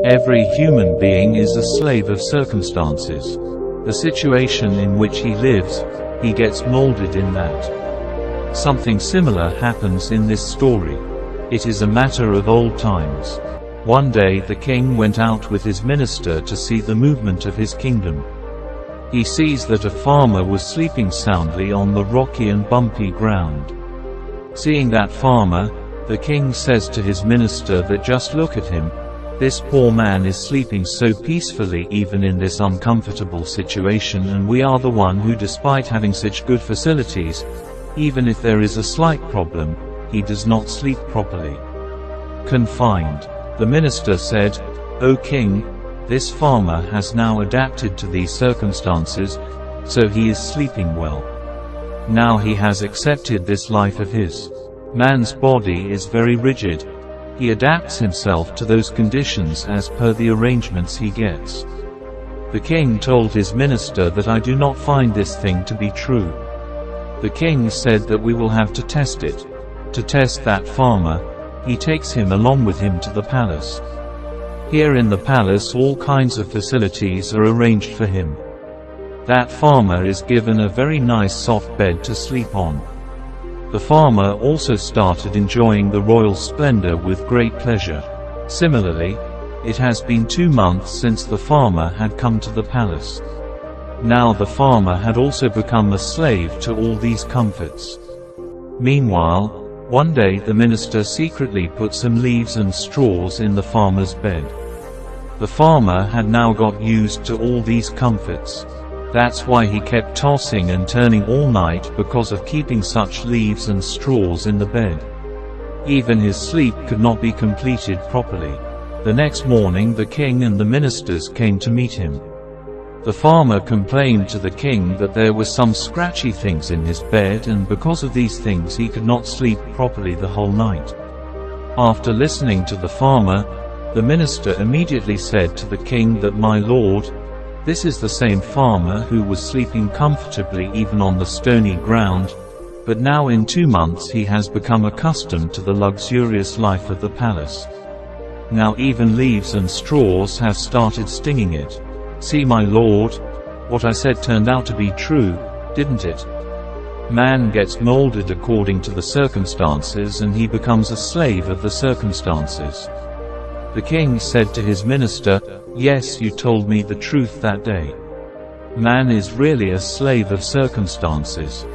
Every human being is a slave of circumstances. The situation in which he lives, he gets molded in that. Something similar happens in this story. It is a matter of old times. One day the king went out with his minister to see the movement of his kingdom. He sees that a farmer was sleeping soundly on the rocky and bumpy ground. Seeing that farmer, the king says to his minister that just look at him. This poor man is sleeping so peacefully even in this uncomfortable situation, and we are the one who, despite having such good facilities, even if there is a slight problem, he does not sleep properly. Confined. The minister said, "O king, this farmer has now adapted to these circumstances, so he is sleeping well. Now he has accepted this life of his. Man's body is very rigid. He adapts himself to those conditions as per the arrangements he gets." The king told his minister that I do not find this thing to be true. The king said that we will have to test it. To test that farmer, he takes him along with him to the palace. Here in the palace all kinds of facilities are arranged for him. That farmer is given a very nice soft bed to sleep on. The farmer also started enjoying the royal splendor with great pleasure. Similarly, it has been 2 months since the farmer had come to the palace. Now the farmer had also become a slave to all these comforts. Meanwhile, one day the minister secretly put some leaves and straws in the farmer's bed. The farmer had now got used to all these comforts. That's why he kept tossing and turning all night because of keeping such leaves and straws in the bed. Even his sleep could not be completed properly. The next morning the king and the ministers came to meet him. The farmer complained to the king that there were some scratchy things in his bed, and because of these things he could not sleep properly the whole night. After listening to the farmer, the minister immediately said to the king that, "My lord, this is the same farmer who was sleeping comfortably even on the stony ground, but now in 2 months he has become accustomed to the luxurious life of the palace. Now even leaves and straws have started stinging it. See, my lord, what I said turned out to be true, didn't it? Man gets molded according to the circumstances, and he becomes a slave of the circumstances." The king said to his minister, "Yes, you told me the truth that day. Man is really a slave of circumstances.